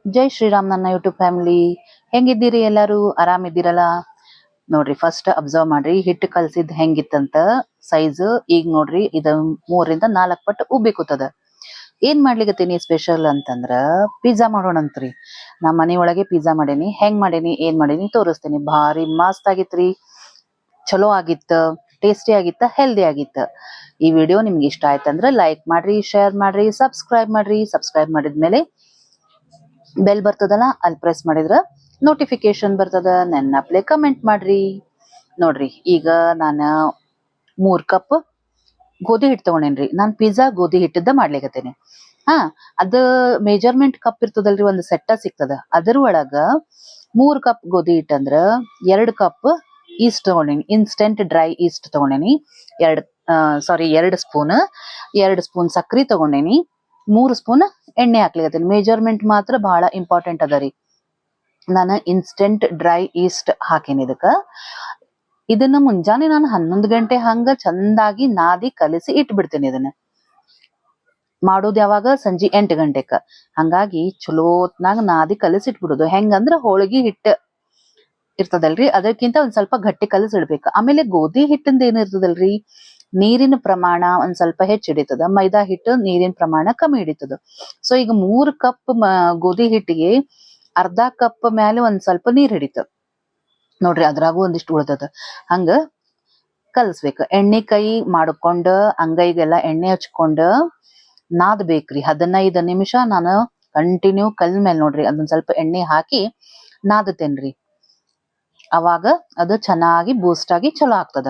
ಜೈ ಶ್ರೀರಾಮ್ ನನ್ನ YouTube family. ಹೆಂಗಿದ್ದೀರಿ? ಎಲ್ಲರೂ ಆರಾಮಿದ್ದೀರಲ್ಲ? ನೋಡ್ರಿ, ಫಸ್ಟ್ ಅಬ್ಸರ್ವ್ ಮಾಡ್ರಿ ಹಿಟ್ಟು ಕಲ್ಸಿದ್ ಹೆಂಗಿತ್ತಂತ ಸೈಜ್. ಈಗ ನೋಡ್ರಿ, ಇದು 3 ರಿಂದ 4 ಪಟ್ಟು ಉಬ್ಬಿ ಕೂತದ. ಏನ್ ಮಾಡ್ಲಿಕತ್ತೀನಿ ಸ್ಪೆಷಲ್ ಅಂತಂದ್ರ ಪಿಜ್ಜಾ ಮಾಡೋಣಂತ್ರಿ. ನಾ ಮನೆ ಒಳಗೆ ಪಿಜ್ಜಾ ಮಾಡೇನಿ. ಹೆಂಗ್ ಮಾಡೇನಿ ಏನ್ ಮಾಡೇನಿ ತೋರಿಸ್ತೀನಿ. ಭಾರಿ ಮಸ್ತ್ ಆಗಿತ್ರಿ, ಚಲೋ ಆಗಿತ್ತ, ಟೇಸ್ಟಿ ಆಗಿತ್ತ, ಹೆಲ್ದಿ ಆಗಿತ್ತ. ಈ ವಿಡಿಯೋ ನಿಮ್ಗೆ ಇಷ್ಟ ಆಯ್ತಂದ್ರ ಲೈಕ್ ಮಾಡ್ರಿ, ಶೇರ್ ಮಾಡ್ರಿ, ಸಬ್ಸ್ಕ್ರೈಬ್ ಮಾಡ್ರಿ. ಸಬ್ಸ್ಕ್ರೈಬ್ ಮಾಡಿದ್ಮೇಲೆ ಬೆಲ್ ಬರ್ತದಲ್ಲ, ಅಲ್ಲಿ ಪ್ರೆಸ್ ಮಾಡಿದ್ರ ನೋಟಿಫಿಕೇಶನ್ ಬರ್ತದ. ನೆನ್ನಪ್ಲೆ ಕಮೆಂಟ್ ಮಾಡ್ರಿ. ನೋಡ್ರಿ, ಈಗ ನಾನು 3 ಕಪ್ ಗೋಧಿ ಹಿಟ್ಟು ತಗೊಂಡೇನ್ರಿ. ನಾನ್ ಪಿಜ್ಜಾ ಗೋಧಿ ಹಿಟ್ಟದ ಮಾಡ್ಲಿಕತ್ತೇನೆ. ಅದ ಮೆಜರ್ಮೆಂಟ್ ಕಪ್ ಇರ್ತದಲ್ರಿ, ಒಂದು ಸೆಟ್ಟ ಸಿಗ್ತದ. ಅದ್ರ ಒಳಗ 3 ಕಪ್ ಗೋಧಿ ಹಿಟ್ಟು ಅಂದ್ರ 2 ಕಪ್ ಈಸ್ಟ್ ತಗೊಂಡೇನಿ. ಇನ್ಸ್ಟೆಂಟ್ ಡ್ರೈ ಈಸ್ಟ್ ತಗೊಂಡೇನಿ. 2 ಸ್ಪೂನ್. 2 ಸ್ಪೂನ್ ಸಕ್ರಿ ತಗೊಂಡೇನಿ. 3 ಸ್ಪೂನ್ ಎಣ್ಣೆ ಹಾಕ್ಲಿಕತ್ತೇನಿ. ಮೆಜರ್ಮೆಂಟ್ ಮಾತ್ರ ಬಹಳ ಇಂಪಾರ್ಟೆಂಟ್ ಅದ ರೀ. ನಾನು ಇನ್ಸ್ಟೆಂಟ್ ಡ್ರೈ ಈಸ್ಟ್ ಹಾಕೇನಿ ಇದಕ್ಕ. ಇದನ್ನ ಮುಂಜಾನೆ ನಾನು 11 ಗಂಟೆ ಹಂಗ ಚಂದಾಗಿ ನಾದಿ ಕಲಸಿ ಇಟ್ಬಿಡ್ತೇನೆ. ಇದನ್ನ ಮಾಡೋದು ಯಾವಾಗ? ಸಂಜೆ 8 ಗಂಟೆಕ. ಹಂಗಾಗಿ ಚಲೋತ್ನಾಗ ನಾದಿ ಕಲಸಿ ಇಟ್ಬಿಡುದು. ಹೆಂಗಂದ್ರ ಹೋಳಿಗೆ ಹಿಟ್ಟ ಇರ್ತದಲ್ರಿ, ಅದಕ್ಕಿಂತ ಒಂದ್ ಸ್ವಲ್ಪ ಗಟ್ಟಿ ಕಲಸಿಡ್ಬೇಕು. ಆಮೇಲೆ ಗೋಧಿ ಹಿಟ್ಟಿಂದ ಏನಿರ್ತದಲ್ರಿ, ನೀರಿನ ಪ್ರಮಾಣ ಒಂದ್ ಸ್ವಲ್ಪ ಹೆಚ್ಚು ಹಿಡಿತದ. ಮೈದಾ ಹಿಟ್ಟು ನೀರಿನ ಪ್ರಮಾಣ ಕಮ್ಮಿ ಹಿಡಿತದ. ಸೊ ಈಗ 3 ಕಪ್ ಗೋಧಿ ಹಿಟ್ಟಿಗೆ ಅರ್ಧ ಕಪ್ ಮೇಲೆ ಒಂದ್ ಸ್ವಲ್ಪ ನೀರ್ ಹಿಡಿತ ನೋಡ್ರಿ. ಅದ್ರಾಗೂ ಒಂದಿಷ್ಟು ಉಳ್ದದ. ಹಂಗ ಕಲಸ್ಬೇಕ. ಎಣ್ಣೆ ಕೈ ಮಾಡ್ಕೊಂಡ ಅಂಗೈಗೆಲ್ಲ ಎಣ್ಣೆ ಹಚ್ಕೊಂಡ ನಾದ್ಬೇಕ್ರಿ. 15 ನಿಮಿಷ ನಾನು ಕಂಟಿನ್ಯೂ ಕಲ್ ಮೇಲೆ ನೋಡ್ರಿ ಅದೊಂದ್ ಸ್ವಲ್ಪ ಎಣ್ಣೆ ಹಾಕಿ ನಾದತೇನ್ರಿ. ಅವಾಗ ಅದು ಚೆನ್ನಾಗಿ ಬೂಸ್ಟ್ ಆಗಿ ಚಲೋ ಆಗ್ತದ.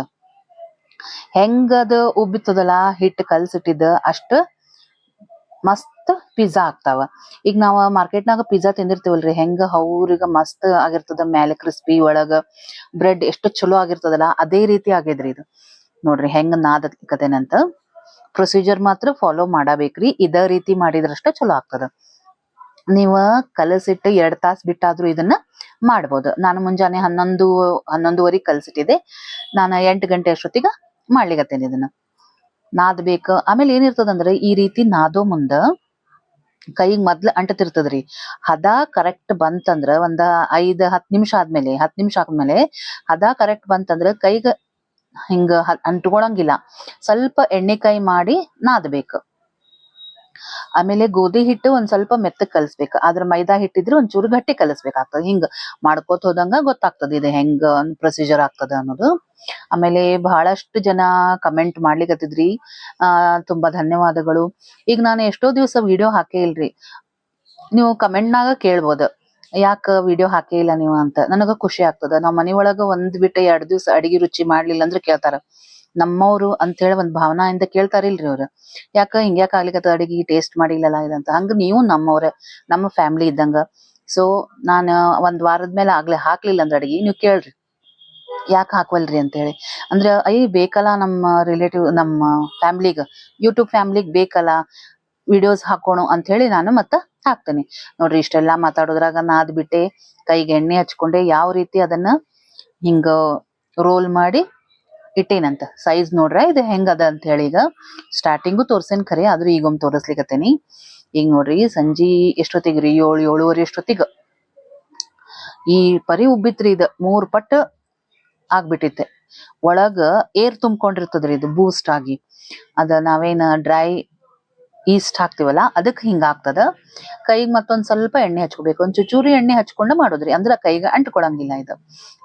ಹೆಂಗದ ಉಬ್ಬಿತದಲ್ಲ ಹಿಟ್ಟು ಕಲ್ಸಿಟ್ಟಿದ್ದ, ಅಷ್ಟ ಮಸ್ತ್ ಪಿಜ್ಜಾ ಆಗ್ತಾವ. ಈಗ ನಾವ್ ಮಾರ್ಕೆಟ್ನಾಗ ಪಿಜ್ಜಾ ತಿಂದಿರ್ತೀವಲ್ರಿ, ಹೆಂಗ ಹೌರಿಗ ಮಸ್ತ್ ಆಗಿರ್ತದ, ಮೇಲೆ ಕ್ರಿಸ್ಪಿ, ಒಳಗ ಬ್ರೆಡ್ ಎಷ್ಟು ಚಲೋ ಆಗಿರ್ತದಲ್ಲ, ಅದೇ ರೀತಿ ಆಗಿದ್ರಿ ಇದು. ನೋಡ್ರಿ ಹೆಂಗ ನಾದಕತೇನಂತ. ಪ್ರೊಸೀಜರ್ ಮಾತ್ರ ಫಾಲೋ ಮಾಡಬೇಕ್ರಿ. ಇದ ರೀತಿ ಮಾಡಿದ್ರಷ್ಟ ಚಲೋ ಆಗ್ತದ. ನೀವ ಕಲಸಿಟ್ಟು 2 ತಾಸು ಬಿಟ್ಟಾದ್ರೂ ಇದನ್ನ ಮಾಡ್ಬೋದು. ನಾನು ಮುಂಜಾನೆ 11:30 ಕಲಸಿಟ್ಟಿದ್ದೆ. ನಾನು 8 ಗಂಟೆ ಅಷ್ಟೊತ್ತಿಗ ಮಾಡ್ಲಿಕತ್ತೇನೆ ಇದನ್ನ. ನಾದ್ಬೇಕ. ಆಮೇಲೆ ಏನಿರ್ತದಂದ್ರೆ, ಈ ರೀತಿ ನಾದೋ ಮುಂದ ಕೈಗ್ ಮೊದ್ಲ ಅಂಟತಿರ್ತದ್ರಿ. ಹದ ಕರೆಕ್ಟ್ ಬಂತಂದ್ರ ಒಂದ 5-10 ನಿಮಿಷ ಆದ್ಮೇಲೆ, 10 ನಿಮಿಷ ಆದ್ಮೇಲೆ ಹದ ಕರೆಕ್ಟ್ ಬಂತಂದ್ರ ಕೈಗ ಹಿಂಗ ಅಂಟ್ಕೊಳಂಗಿಲ್ಲ. ಸ್ವಲ್ಪ ಎಣ್ಣೆ ಕೈ ಮಾಡಿ ನಾದ್ಬೇಕು. ಆಮೇಲೆ ಗೋಧಿ ಹಿಟ್ಟು ಒಂದ್ ಸ್ವಲ್ಪ ಮೆತ್ತಗ್ ಕಲಸ್ಬೇಕು. ಆದ್ರ ಮೈದಾ ಹಿಟ್ಟಿದ್ರೆ ಒಂಚೂರು ಗಟ್ಟಿ ಕಲಸ್ಬೇಕಾಗ್ತದ. ಹಿಂಗ ಮಾಡ್ಕೋತ ಹೋದಂಗ ಗೊತ್ತಾಗ್ತದ ಇದು ಹೆಂಗ ಪ್ರೊಸೀಜರ್ ಆಗ್ತದ ಅನ್ನೋದು. ಆಮೇಲೆ ಬಹಳಷ್ಟು ಜನ ಕಮೆಂಟ್ ಮಾಡ್ಲಿಕತ್ತಿದ್ರಿ. ತುಂಬಾ ಧನ್ಯವಾದಗಳು. ಈಗ ನಾನು ಎಷ್ಟೋ ದಿವಸ ವಿಡಿಯೋ ಹಾಕೇ ಇಲ್ರಿ. ನೀವು ಕಮೆಂಟ್ನಾಗ ಕೇಳ್ಬೋದು, ಯಾಕ ವಿಡಿಯೋ ಹಾಕೇ ಇಲ್ಲ ನೀವು ಅಂತ. ನನಗ ಖುಷಿ ಆಗ್ತದ. ನಾವ್ ಮನಿ ಒಳಗ 1 ಬಿಟ್ಟು 2 ದಿವ್ಸ ಅಡಿಗೆ ರುಚಿ ಮಾಡ್ಲಿಲ್ಲ ಅಂದ್ರೆ ಕೇಳ್ತಾರ. ನಮ್ಮವ್ರು ಅಂತ ಹೇಳಿ ಒಂದ್ ಭಾವನಾಯಿಂದ ಕೇಳ್ತಾರಿಲ್ರಿ ಅವ್ರ. ಯಾಕ ಹಿಂಗ್ಯಾಕ ಆಗ್ಲಿಕತ್ತ ಅಡಿಗೆ, ಟೇಸ್ಟ್ ಮಾಡಿಲ್ಲಲ್ಲ ಇದಂತ. ಹಂಗ ನೀವು ನಮ್ಮವ್ರ, ನಮ್ಮ ಫ್ಯಾಮಿಲಿ ಇದ್ದಂಗ. ಸೊ ನಾನ್ 1 ವಾರದ ಮೇಲೆ ಆಗ್ಲೇ ಹಾಕ್ಲಿಲ್ಲ ಅಂದ್ರೆ ಅಡಿಗೆ, ನೀವು ಕೇಳ್ರಿ ಯಾಕೆ ಹಾಕ್ವಲ್ರಿ ಅಂತ ಹೇಳಿ. ಅಂದ್ರೆ ಬೇಕಲ್ಲ ನಮ್ಮ ರಿಲೇಟಿವ್, ನಮ್ಮ ಫ್ಯಾಮ್ಲಿಗ, ಯೂಟ್ಯೂಬ್ ಫ್ಯಾಮ್ಲಿಗ್ ಬೇಕಲ್ಲ ವಿಡಿಯೋಸ್ ಹಾಕೋಣ ಅಂತ ಹೇಳಿ ನಾನು ಮತ್ತ ಹಾಕ್ತೇನೆ. ನೋಡ್ರಿ, ಇಷ್ಟೆಲ್ಲಾ ಮಾತಾಡೋದ್ರಾಗ ನಾದ್ ಬಿಟ್ಟೆ, ಕೈಗೆ ಎಣ್ಣೆ ಹಚ್ಕೊಂಡೆ, ಯಾವ ರೀತಿ ಅದನ್ನ ಹಿಂಗ ರೋಲ್ ಮಾಡಿ ಇಟ್ಟೇನಂತ. ಸೈಜ್ ನೋಡ್ರ ಇದು ಹೆಂಗದ ಅಂತ ಹೇಳಿ. ಈಗ ಸ್ಟಾರ್ಟಿಂಗು ತೋರ್ಸೇನ್ ಖರೆ, ಆದ್ರೂ ಈಗೊಮ್ಮೆ ತೋರಿಸ್ಲಿಕತ್ತೇನಿ. ಈಗ ನೋಡ್ರಿ, ಸಂಜಿ ಎಷ್ಟೊತ್ತಿಗ್ರಿ? 7-7:30 ಎಷ್ಟೊತ್ತಿಗ ಈ ಪರಿ ಉಬ್ಬಿತ್ರಿ. ಇದ 3 ಪಟ್ಟು ಆಗ್ಬಿಟ್ಟಿತ್ತೆ. ಒಳಗ ಏರ್ ತುಂಬ್ಕೊಂಡಿರ್ತದ್ರಿ ಇದು ಬೂಸ್ಟ್ ಆಗಿ. ಅದ ನಾವೇನ ಡ್ರೈ ಈಸ್ಟ್ ಹಾಕ್ತಿವಲ್ಲ, ಅದಕ್ ಹಿಂಗ ಆಗ್ತದ. ಕೈಗ್ ಮತ್ತೊಂದ್ ಸ್ವಲ್ಪ ಎಣ್ಣೆ ಹಚ್ಕೋಬೇಕು. ಒಂದ್ ಚೂರಿ ಎಣ್ಣೆ ಹಚ್ಕೊಂಡ ಮಾಡೋದ್ರಿ, ಅಂದ್ರ ಕೈಗೆ ಅಂಟ್ಕೊಳಂಗಿಲ್ಲ ಇದು.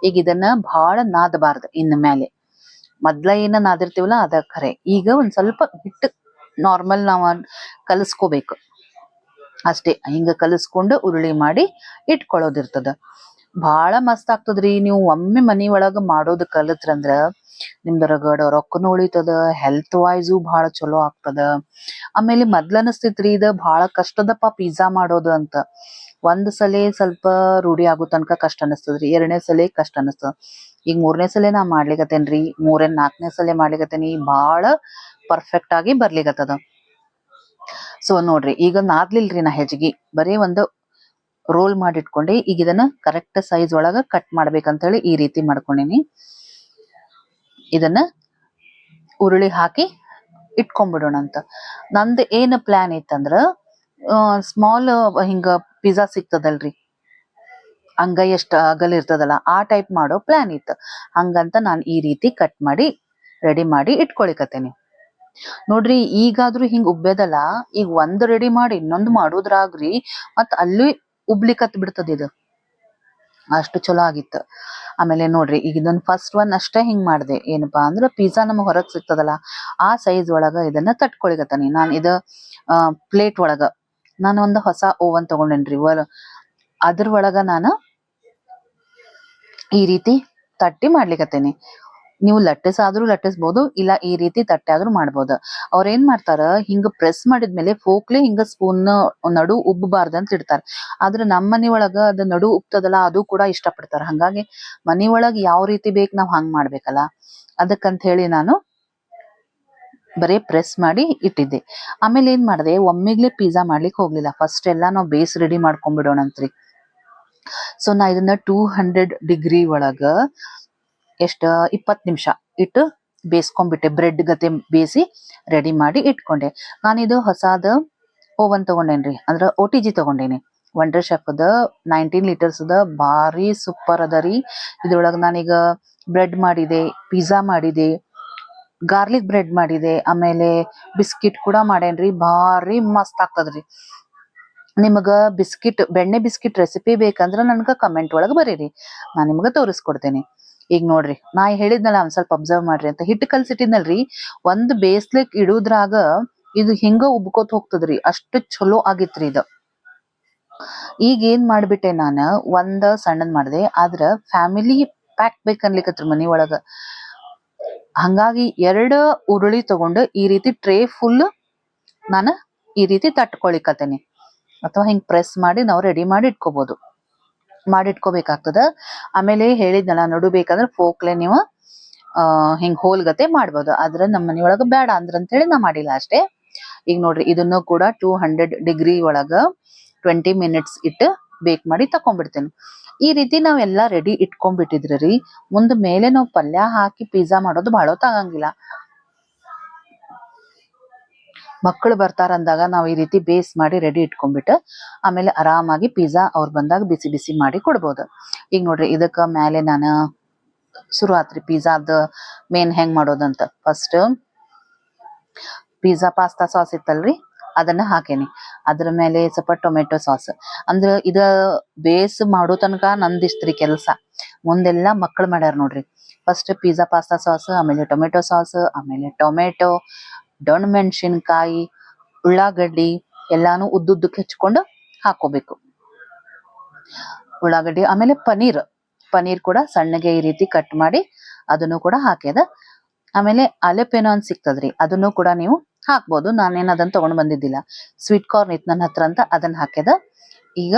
ಈಗ ಇದನ್ನ ಬಹಳ ನಾದಬಾರ್ದು. ಇನ್ ಮೇಲೆ ಮೊದ್ಲ ಏನ ನಾದಿರ್ತೀವಲ್ಲ ಅದ ಖರೆ. ಈಗ ಒಂದ್ ಸ್ವಲ್ಪ ಹಿಟ್ಟು ನಾರ್ಮಲ್ ನಾವ್ ಕಲಸ್ಕೋಬೇಕು ಅಷ್ಟೇ. ಹಿಂಗ ಕಲಸ್ಕೊಂಡು ಉರುಳಿ ಮಾಡಿ ಇಟ್ಕೊಳ್ಳೋದಿರ್ತದ. ಬಹಳ ಮಸ್ತ್ ಆಗ್ತದ್ರಿ. ನೀವು ಒಮ್ಮೆ ಮನಿ ಒಳಗ ಮಾಡೋದ್ ಕಲತ್ರಂದ್ರ ನಿಮ್ದ ರೊಕ್ಕನು ಉಳಿತದ, ಹೆಲ್ತ್ ವೈಸು ಬಹಳ ಚಲೋ ಆಗ್ತದ. ಆಮೇಲೆ ಮೊದ್ಲ ಅನಸ್ತಿತ್ರಿ ಇದ ಬಹಳ ಕಷ್ಟದಪ್ಪ ಪಿಜ್ಜಾ ಮಾಡೋದು ಅಂತ. 1 ಸಲ ಸ್ವಲ್ಪ ರೂಢಿ ಆಗೋ ತನಕ ಕಷ್ಟ ಅನಸ್ತದ್ರಿ. 2ನೇ ಸಲ ಕಷ್ಟ ಅನಸ್ತದ. ಈಗ 3ನೇ ಸಲ ನಾ ಮಾಡ್ಲಿಕತ್ತೇನ್ರಿ. 3-4ನೇ ಸಲ ಮಾಡ್ಲಿಕತ್ತೇನಿ. ಬಹಳ ಪರ್ಫೆಕ್ಟ್ ಆಗಿ ಬರ್ಲಿಕತ್ತದ. ಸೊ ನೋಡ್ರಿ, ಈಗ ನಾದ್ಲಿಲ್ರಿ ನಾ ಹೆಚ್ಚಿಗಿ, ಬರೀ ಒಂದು ರೋಲ್ ಮಾಡಿ ಇಟ್ಕೊಂಡೆ. ಈಗ ಇದನ್ನ ಕರೆಕ್ಟ್ ಸೈಜ್ ಒಳಗ ಕಟ್ ಮಾಡ್ಬೇಕಂತ ಹೇಳಿ ಈ ರೀತಿ ಮಾಡ್ಕೊಂಡೇನಿ. ಇದನ್ನ ಉರುಳಿ ಹಾಕಿ ಇಟ್ಕೊಂಡ್ಬಿಡೋಣ ಅಂತ. ನಂದು ಏನ್ ಪ್ಲಾನ್ ಇತ್ತಂದ್ರ, ಸ್ಮಾಲ್ ಹಿಂಗ ಪಿಜ್ಜಾ ಸಿಗ್ತದಲ್ರಿ, ಅಂಗೈ ಅಷ್ಟ ಅಗಲ ಇರ್ತದಲ್ಲ ಆ ಟೈಪ್ ಮಾಡೋ ಪ್ಲಾನ್ ಇತ್ತು. ಹಂಗಂತ ನಾನು ಈ ರೀತಿ ಕಟ್ ಮಾಡಿ ರೆಡಿ ಮಾಡಿ ಇಟ್ಕೊಳಿಕತ್ತೇನಿ. ನೋಡ್ರಿ ಈಗಾದ್ರೂ ಹಿಂಗ್ ಉಬ್ಬೇದಲ್ಲ, ಈಗ ಒಂದ್ ರೆಡಿ ಮಾಡಿ ಇನ್ನೊಂದ್ ಮಾಡುದ್ರಾಗ್ರಿ ಮತ್ ಅಲ್ಲಿ ಉಬ್ಲಿಕತ್ ಬಿಡ್ತದ ಇದು, ಅಷ್ಟು ಚಲೋ ಆಗಿತ್ತು. ಆಮೇಲೆ ನೋಡ್ರಿ ಈಗ ಇದನ್ನ ಫಸ್ಟ್ ಒನ್ ಅಷ್ಟೇ ಹಿಂಗ್ ಮಾಡ್ದೆ. ಏನಪ್ಪಾ ಅಂದ್ರ ಪಿಜ್ಜಾ ನಮಗ್ ಹೊರಗ್ ಸಿಗ್ತದಲ್ಲ ಆ ಸೈಜ್ ಒಳಗ ಇದನ್ನ ತಟ್ಕೊಳಿಕತ್ತಾನಿ. ನಾನ್ ಇದ ಪ್ಲೇಟ್ ಒಳಗ ನಾನು ಒಂದು ಹೊಸ ಓವನ್ ತಗೊಂಡೇನ್ರಿ. ಅದ್ರ ಒಳಗ ನಾನು ಈ ರೀತಿ ತಟ್ಟಿ ಮಾಡ್ಲಿಕತ್ತೇನಿ. ನೀವು ಲಟ್ಟಿಸಾದ್ರೂ ಲಟ್ಟಿಸ್ಬೋದು, ಇಲ್ಲ ಈ ರೀತಿ ತಟ್ಟೆ ಆದ್ರೂ ಮಾಡ್ಬೋದು. ಅವ್ರ ಏನ್ ಮಾಡ್ತಾರ, ಹಿಂಗ ಪ್ರೆಸ್ ಮಾಡಿದ್ಮೇಲೆ ಫೋಕ್ಲೆ ಹಿಂಗ ಸ್ಪೂನ್ ನಡು ಉಬ್ಬಬಾರ್ದು ಅಂತ ಇಡ್ತಾರ. ಆದ್ರೆ ನಮ್ಮ ಮನಿ ಒಳಗ ಅದ ನಡು ಉಬ್ತದಲ್ಲ ಅದು ಕೂಡ ಇಷ್ಟಪಡ್ತಾರ. ಹಂಗಾಗಿ ಮನಿ ಒಳಗ್ ಯಾವ ರೀತಿ ಬೇಕ್ ನಾವ್ ಹಂಗ್ ಮಾಡ್ಬೇಕಲ್ಲ, ಅದಕ್ಕಂತ ಹೇಳಿ ನಾನು ಬರೇ ಪ್ರೆಸ್ ಮಾಡಿ ಇಟ್ಟಿದ್ದೆ. ಆಮೇಲೆ ಏನ್ ಮಾಡ್ದೆ, ಒಮ್ಮಿಗ್ಲೆ ಪಿಜ್ಜಾ ಮಾಡ್ಲಿಕ್ಕೆ ಹೋಗ್ಲಿಲ್ಲ. ಫಸ್ಟ್ ಎಲ್ಲಾ ನಾವು ಬೇಸ್ ರೆಡಿ ಮಾಡ್ಕೊಂಡ್ಬಿಡೋಣಂತ್ರಿ. ಸೊ ನಾ ಇದನ್ನ 200 ಡಿಗ್ರಿ ಒಳಗ 20 ನಿಮಿಷ ಇಟ್ಟು ಬೇಯಿಸ್ಕೊಂಡ್ಬಿಟ್ಟೆ. ಬ್ರೆಡ್ ಗತೆ ಬೇಯಿಸಿ ರೆಡಿ ಮಾಡಿ ಇಟ್ಕೊಂಡೆ. ನಾನಿದು ಹೊಸಾದ ಓವನ್ ತಗೊಂಡೇನ್ರಿ, ಅಂದ್ರ OTG ತಗೊಂಡೇನಿ. ವಂಡರ್ ಶೆಫ್ದ 19 ಲೀಟರ್ಸ್ದ ಭಾರಿ ಸೂಪರ್ ಅದ ರೀ. ಇದ್ರೊಳಗ ನಾನೀಗ ಬ್ರೆಡ್ ಮಾಡಿದೆ, ಪಿಜ್ಜಾ ಮಾಡಿದೆ, ಗಾರ್ಲಿಕ್ ಬ್ರೆಡ್ ಮಾಡಿದೆ, ಆಮೇಲೆ ಬಿಸ್ಕಿಟ್ ಕೂಡ ಮಾಡೇನ್ರಿ. ಭಾರಿ ಮಸ್ತ್ ಆಗ್ತದ್ರಿ. ನಿಮಗ ಬೆಣ್ಣೆ ಬಿಸ್ಕಿಟ್ ರೆಸಿಪಿ ಬೇಕಂದ್ರ ನನ್ಗ ಕಮೆಂಟ್ ಒಳಗ ಬರೀರಿ, ನಾನ್ ನಿಮ್ಗ ತೋರಿಸ್ಕೊಡ್ತೇನೆ. ಈಗ ನೋಡ್ರಿ ನಾ ಹೇಳಿದ್ನಲ್ಲ ಒಂದ್ ಸ್ವಲ್ಪ ಅಬ್ಸರ್ವ್ ಮಾಡ್ರಿ ಅಂತ, ಹಿಟ್ಟು ಕಲ್ಸಿಟ್ಟಿದ್ನಲ್ರಿ, ಒಂದ್ ಬೇಯಿಸ್ಲಿಕ್ ಇಡುದ್ರಾಗ ಇದು ಹಿಂಗ ಉಬ್ಕೋತ್ ಹೋಗ್ತದ್ರಿ, ಅಷ್ಟು ಚಲೋ ಆಗಿತ್ರಿ ಇದು. ಈಗ ಏನ್ ಮಾಡ್ಬಿಟ್ಟೆ ನಾನ, ಒಂದ್ ಸಣ್ಣದ್ ಮಾಡ್ದೆ, ಆದ್ರ ಫ್ಯಾಮಿಲಿ ಪ್ಯಾಕ್ ಬೇಕನ್ಲಿಕತ್ರಿ ಮನಿ ಒಳಗ. ಹಂಗಾಗಿ 2 ಉರುಳಿ ತಗೊಂಡು ಈ ರೀತಿ ಟ್ರೇ ಫುಲ್ ನಾನು ಈ ರೀತಿ ತಟ್ಕೊಳಿಕತ್ತೇನಿ. ಅಥವಾ ಹಿಂಗ್ ಪ್ರೆಸ್ ಮಾಡಿ ನಾವು ರೆಡಿ ಮಾಡಿ ಇಟ್ಕೋಬಹುದು, ಮಾಡಿಟ್ಕೋಬೇಕಾಗ್ತದ. ಆಮೇಲೆ ಹೇಳಿದ್ನಲ್ಲ, ನಡು ಬೇಕಂದ್ರ ಫೋಕ್ಲೆ ನೀವು ಹಿಂಗ್ ಹೋಲ್ಗತೆ ಮಾಡ್ಬೋದು. ಆದ್ರ ನಮ್ಮ ಮನಿಯೊಳಗ ಬೇಡ ಅಂದ್ರ ಅಂತ ಹೇಳಿ ನಾ ಮಾಡಿಲ್ಲ ಅಷ್ಟೇ. ಈಗ ನೋಡ್ರಿ ಇದನ್ನು ಕೂಡ 200 ಡಿಗ್ರಿ ಒಳಗ 20 ಮಿನಿಟ್ಸ್ ಇಟ್ಟು ಬೇಕ್ ಮಾಡಿ ತಕೊಂಡ್ಬಿಡ್ತೇನೆ. ಈ ರೀತಿ ನಾವೆಲ್ಲಾ ರೆಡಿ ಇಟ್ಕೊಂಡ್ಬಿಟ್ಟಿದ್ರಿ, ಮುಂದ್ ಮೇಲೆ ನಾವು ಪಲ್ಯ ಹಾಕಿ ಪಿಜ್ಜಾ ಮಾಡೋದು ಬಹಳ ಹೊತ್ತಾಗಂಗಿಲ್ಲ. ಮಕ್ಕಳು ಬರ್ತಾರ ಅಂದಾಗ ನಾವು ಈ ರೀತಿ ಬೇಸ್ ಮಾಡಿ ರೆಡಿ ಇಟ್ಕೊಂಡ್ಬಿಟ್ಟು ಆಮೇಲೆ ಆರಾಮಾಗಿ ಪಿಜ್ಜಾ ಅವ್ರು ಬಂದಾಗ ಬಿಸಿ ಬಿಸಿ ಮಾಡಿ ಕೊಡ್ಬೋದು. ಈಗ ನೋಡ್ರಿ ಇದಕ್ಕ ಮೇಲೆ ನಾನು ಶುರು ಆತ್ರಿ ಪಿಜ್ಜಾದ ಮೇನ್ ಹೆಂಗ್ ಮಾಡೋದಂತ. ಫಸ್ಟ್ ಪಿಜ್ಜಾ ಪಾಸ್ತಾ ಸಾಸ್ ಇತ್ತಲ್ರಿ, ಅದನ್ನ ಹಾಕೇನಿ. ಅದ್ರ ಮೇಲೆ ಸ್ವಲ್ಪ ಟೊಮೆಟೊ ಸಾಸ್. ಅಂದ್ರ ಇದ ಬೇಸ್ ಮಾಡೋ ತನಕ ನಂದಿಸ್ತ್ರಿ ಕೆಲ್ಸ, ಮುಂದೆಲ್ಲಾ ಮಕ್ಕಳು ಮಾಡ್ಯಾರ ನೋಡ್ರಿ. ಫಸ್ಟ್ ಪಿಜ್ಜಾ ಪಾಸ್ತಾ ಸಾಸ್, ಆಮೇಲೆ ಟೊಮೆಟೊ ಸಾಸ್, ಆಮೇಲೆ ಟೊಮೆಟೊ, ಡೊಣ್ ಮೆಣಸಿನ್ಕಾಯಿ, ಉಳ್ಳಾಗಡ್ಡಿ ಎಲ್ಲಾನು ಉದ್ದುದ್ದಕ್ಕೆ ಹೆಚ್ಕೊಂಡು ಹಾಕೋಬೇಕು. ಉಳ್ಳಾಗಡ್ಡಿ, ಆಮೇಲೆ ಪನೀರ್ ಕೂಡ ಸಣ್ಣಗೆ ಈ ರೀತಿ ಕಟ್ ಮಾಡಿ ಅದನ್ನು ಕೂಡ ಹಾಕ್ಯದ. ಆಮೇಲೆ ಅಲೆಪೇನೋ ಅಂತ ಸಿಗ್ತದ್ರಿ, ಅದನ್ನು ಕೂಡ ನೀವು ಹಾಕ್ಬೋದು. ನಾನೇನ್ ಅದನ್ನ ತಗೊಂಡ್ ಬಂದಿದ್ದಿಲ್ಲ, ಸ್ವೀಟ್ ಕಾರ್ನ್ ಇತ್ತು ನನ್ನ ಹತ್ರ ಅಂತ ಅದನ್ನ ಹಾಕ್ಯದ. ಈಗ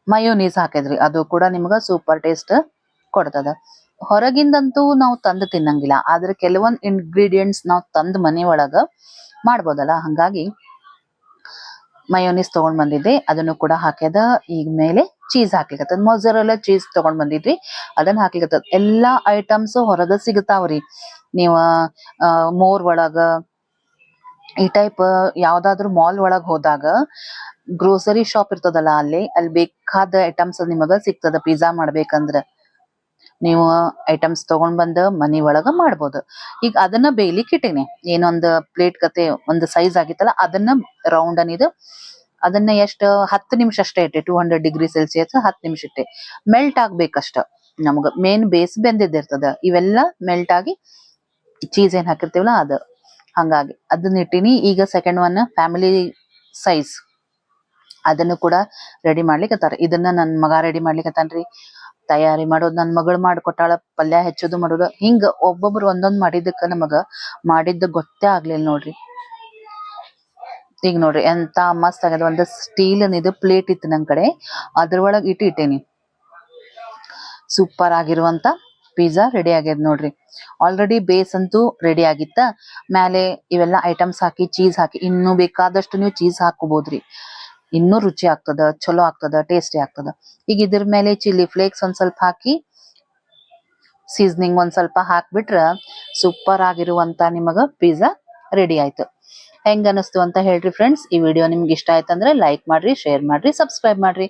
ಮಯೋನೀಸ್ ಹಾಕಿದ್ರಿ, ಅದು ಕೂಡ ನಿಮ್ಗ ಸೂಪರ್ ಟೇಸ್ಟ್ ಕೊಡ್ತದ. ಹೊರಗಿಂದಂತೂ ನಾವು ತಂದು ತಿನ್ನಂಗಿಲ್ಲ, ಆದ್ರೆ ಕೆಲವೊಂದ್ ಇಂಗ್ರೀಡಿಯೆಂಟ್ಸ್ ನಾವು ತಂದ್ ಮನೆ ಒಳಗ ಮಾಡ್ಬೋದಲ್ಲ. ಹಂಗಾಗಿ ಮಯೋನೀಸ್ ತಗೊಂಡ್ ಬಂದಿದ್ದೆ, ಅದನ್ನು ಕೂಡ ಹಾಕ್ಯದ. ಈಗ ಮೇಲೆ ಚೀಸ್ ಹಾಕ್ಲಿಕತ್ತದ, ಮೊಜರೆಲ್ಲಾ ಚೀಸ್ ತಗೊಂಡ್ ಬಂದಿದ್ವಿ, ಅದನ್ನ ಹಾಕ್ಲಿಕತ್ತದ. ಎಲ್ಲಾ ಐಟಮ್ಸ್ ಹೊರಗ ಸಿಗತಾವ್ರಿ. ನೀವ ಮೋರ್ ಒಳಗ ಈ ಟೈಪ್ ಯಾವ್ದಾದ್ರು ಮಾಲ್ ಒಳಗ್ ಹೋದಾಗ ಗ್ರೋಸರಿ ಶಾಪ್ ಇರ್ತದಲ್ಲ, ಅಲ್ಲಿ ಬೇಕಾದ ಐಟಮ್ಸ್ ನಿಮಗ ಸಿಗ್ತದ. ಪಿಜ್ಜಾ ಮಾಡ್ಬೇಕಂದ್ರ ನೀವು ಐಟಮ್ಸ್ ತಗೊಂಡ್ ಬಂದ ಮನಿ ಒಳಗ ಮಾಡ್ಬೋದು. ಈಗ ಅದನ್ನ ಬೇಯ್ಲಿಕ್ಕೆ ಇಟ್ಟೇನಿ. ಏನೊಂದ್ ಪ್ಲೇಟ್ ಕತೆ ಒಂದು ಸೈಜ್ ಆಗಿತ್ತಲ್ಲ, ಅದನ್ನ ರೌಂಡ್ ಅನ್ನಿದು ಅದನ್ನ 10 ನಿಮಿಷ ಅಷ್ಟೇ ಇಟ್ಟೆ. 200 ಡಿಗ್ರಿ ಸೆಲ್ಸಿಯಸ್ 10 ನಿಮಿಷ ಇಟ್ಟೆ. ಮೆಲ್ಟ್ ಆಗ್ಬೇಕಷ್ಟ. ನಮ್ಗ ಮೇನ್ ಬೇಸ್ ಬೆಂದಿದ್ದಿರ್ತದ, ಇವೆಲ್ಲಾ ಮೆಲ್ಟ್ ಆಗಿ ಚೀಸ್ ಏನ್ ಹಾಕಿರ್ತೀವಲ್ಲ ಅದು. ಹಂಗಾಗಿ ಅದನ್ನ ಇಟ್ಟಿನಿ. ಈಗ ಸೆಕೆಂಡ್ ಒನ್ ಫ್ಯಾಮಿಲಿ ಸೈಜ್, ಅದನ್ನು ಕೂಡ ರೆಡಿ ಮಾಡ್ಲಿಕ್ಕತ್ತಾರ. ಇದನ್ನ ನನ್ ಮಗ ರೆಡಿ ಮಾಡ್ಲಿಕ್ಕತ್ತಾನ್ರಿ. ತಯಾರಿ ಮಾಡೋದು ನನ್ ಮಗಳು ಮಾಡ್ಕೊಟ್ಟಾಳ, ಪಲ್ಯ ಹೆಚ್ಚೋದು ಮಾಡೋದು. ಹಿಂಗ ಒಬ್ಬೊಬ್ರು ಒಂದೊಂದ್ ಮಾಡಿದ್ದಕ್ಕ ನಮಗ ಮಾಡಿದ್ದ ಗೊತ್ತೇ ಆಗ್ಲಿಲ್ಲ ನೋಡ್ರಿ. ಈಗ ನೋಡ್ರಿ ಎಂತ ಮಸ್ತ್ ಆಗ್ಯದ. ಒಂದು ಸ್ಟೀಲ್ ಇದು ಪ್ಲೇಟ್ ಇತ್ತು ನನ್ ಕಡೆ, ಅದ್ರೊಳಗ್ ಇಟ್ಟೇನಿ. ಸೂಪರ್ ಆಗಿರುವಂತ ಪಿಜ್ಜಾ ರೆಡಿ ಆಗ್ಯದ ನೋಡ್ರಿ. ಆಲ್ರೆಡಿ ಬೇಸ್ ಅಂತೂ ರೆಡಿ ಆಗಿತ್ತ. ಮೇಲೆ ಇವೆಲ್ಲ ಐಟಮ್ಸ್ ಹಾಕಿ ಚೀಸ್ ಹಾಕಿ, ಇನ್ನೂ ಬೇಕಾದಷ್ಟು ನೀವು ಚೀಸ್ ಹಾಕೋಬಹುದ್ರಿ, ಇನ್ನೂ ರುಚಿ ಆಗ್ತದ, ಚಲೋ ಆಗ್ತದ, ಟೇಸ್ಟಿ ಆಗ್ತದ. ಈಗ ಇದ್ರ ಮೇಲೆ ಚಿಲ್ಲಿ ಫ್ಲೇಕ್ಸ್ ಒಂದ್ ಸ್ವಲ್ಪ ಹಾಕಿ, ಸೀಸನಿಂಗ್ ಒಂದ್ ಸ್ವಲ್ಪ ಹಾಕ್ಬಿಟ್ರ ಸೂಪರ್ ಆಗಿರುವಂತ ನಿಮಗ ಪಿಜ್ಜಾ ರೆಡಿ ಆಯ್ತು. ಹೆಂಗ್ ಅನಿಸ್ತು ಅಂತ ಹೇಳ್ರಿ ಫ್ರೆಂಡ್ಸ್. ಈ ವಿಡಿಯೋ ನಿಮ್ಗೆ ಇಷ್ಟ ಆಯ್ತಂದ್ರೆ ಲೈಕ್ ಮಾಡ್ರಿ, ಶೇರ್ ಮಾಡ್ರಿ, ಸಬ್ಸ್ಕ್ರೈಬ್ ಮಾಡ್ರಿ,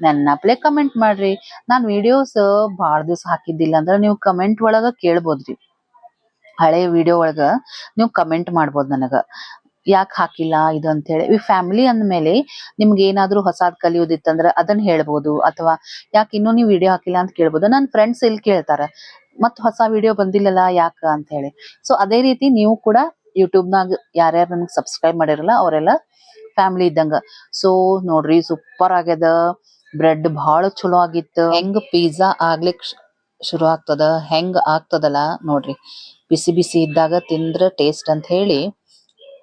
ನನ್ನ ಪ್ಲೇ ಕಮೆಂಟ್ ಮಾಡ್ರಿ. ನಾನ್ ವಿಡಿಯೋಸ್ ಬಾಳ ದಿವಸ ಹಾಕಿದ್ದಿಲ್ಲ ಅಂದ್ರೆ ನೀವು ಕಮೆಂಟ್ ಒಳಗ ಕೇಳ್ಬೋದ್ರಿ. ಹಳೆ ವಿಡಿಯೋ ಒಳಗ ನೀವು ಕಮೆಂಟ್ ಮಾಡ್ಬೋದು ನನಗ ಯಾಕೆ ಹಾಕಿಲ್ಲ ಇದು ಅಂತ ಹೇಳಿ. ಈ ಫ್ಯಾಮಿಲಿ ಅಂದ್ಮೇಲೆ ನಿಮ್ಗೆ ಏನಾದ್ರೂ ಹೊಸಾದ್ ಕಲಿಯೋದಿತ್ತಂದ್ರ ಅದನ್ನ ಹೇಳ್ಬೋದು, ಅಥವಾ ಯಾಕೆ ಇನ್ನೂ ನೀವು ವಿಡಿಯೋ ಹಾಕಿಲ್ಲ ಅಂತ ಕೇಳ್ಬೋದು. ನನ್ನ ಫ್ರೆಂಡ್ಸ್ ಇಲ್ಲಿ ಕೇಳ್ತಾರ ಮತ್ ಹೊಸ ವಿಡಿಯೋ ಬಂದಿಲ್ಲಲ್ಲ ಯಾಕ ಅಂತ ಹೇಳಿ. ಸೊ ಅದೇ ರೀತಿ ನೀವು ಕೂಡ ಯೂಟ್ಯೂಬ್ನಾಗ ಯಾರ್ಯಾರು ನನ್ಗೆ ಸಬ್ಸ್ಕ್ರೈಬ್ ಮಾಡಿರಲ್ಲ ಅವರೆಲ್ಲ ಫ್ಯಾಮಿಲಿ ಇದ್ದಂಗ. ಸೊ ನೋಡ್ರಿ ಸೂಪರ್ ಆಗ್ಯದ, ಬ್ರೆಡ್ ಬಹಳ ಚಲೋ ಆಗಿತ್ತು. ಹೆಂಗ್ ಪಿಜ್ಜಾ ಆಗ್ಲಿಕ್ ಶುರು ಆಗ್ತದ ಹೆಂಗ್ ಆಗ್ತದಲ್ಲ ನೋಡ್ರಿ. ಬಿಸಿ ಬಿಸಿ ಇದ್ದಾಗ ತಿಂದ್ರ ಟೇಸ್ಟ್ ಅಂತ ಹೇಳಿ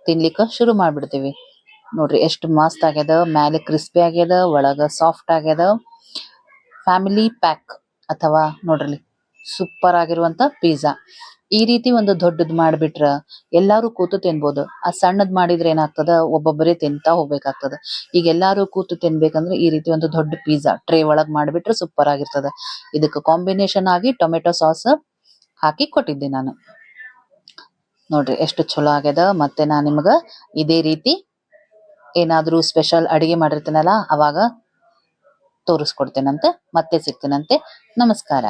ತಿನ್ಲಿಕ್ಕ ಶುರು ಮಾಡ್ಬಿಡ್ತೀವಿ. ನೋಡ್ರಿ ಎಷ್ಟು ಮಸ್ತ್ ಆಗ್ಯದ, ಮ್ಯಾಲೆ ಕ್ರಿಸ್ಪಿ ಆಗ್ಯದ, ಒಳಗ ಸಾಫ್ಟ್ ಆಗ್ಯದ. ಫ್ಯಾಮಿಲಿ ಪ್ಯಾಕ್ ಅಥವಾ ನೋಡ್ರಿ ಸೂಪರ್ ಆಗಿರುವಂತ ಪಿಜ್ಜಾ. ಈ ರೀತಿ ಒಂದು ದೊಡ್ಡದ್ ಮಾಡ್ಬಿಟ್ರ ಎಲ್ಲಾರು ಕೂತು ತಿನ್ಬೋದು. ಆ ಸಣ್ಣದ್ ಮಾಡಿದ್ರೆ ಏನಾಗ್ತದ ಒಬ್ಬೊಬ್ಬರೇ ತಿಂತಾ ಹೋಗ್ಬೇಕಾಗ್ತದ. ಈಗ ಎಲ್ಲಾರು ಕೂತು ತಿನ್ಬೇಕಂದ್ರೆ ಈ ರೀತಿ ಒಂದು ದೊಡ್ಡ ಪಿಜ್ಜಾ ಟ್ರೇ ಒಳಗ್ ಮಾಡ್ಬಿಟ್ರೆ ಸೂಪರ್ ಆಗಿರ್ತದ. ಇದಕ್ಕೆ ಕಾಂಬಿನೇಷನ್ ಆಗಿ ಟೊಮೆಟೊ ಸಾಸ್ ಹಾಕಿ ಕೊಟ್ಟಿದ್ದೆ ನಾನು. ನೋಡ್ರಿ ಎಷ್ಟು ಚಲೋ ಆಗ್ಯದ. ಮತ್ತೆ ನಾನ್ ನಿಮ್ಗ ಇದೇ ರೀತಿ ಏನಾದ್ರೂ ಸ್ಪೆಷಲ್ ಅಡಿಗೆ ಮಾಡಿರ್ತೀನಲ್ಲ ಅವಾಗ ತೋರಿಸ್ಕೊಡ್ತೇನಂತೆ. ಮತ್ತೆ ಸಿಗ್ತೇನಂತೆ. ನಮಸ್ಕಾರ.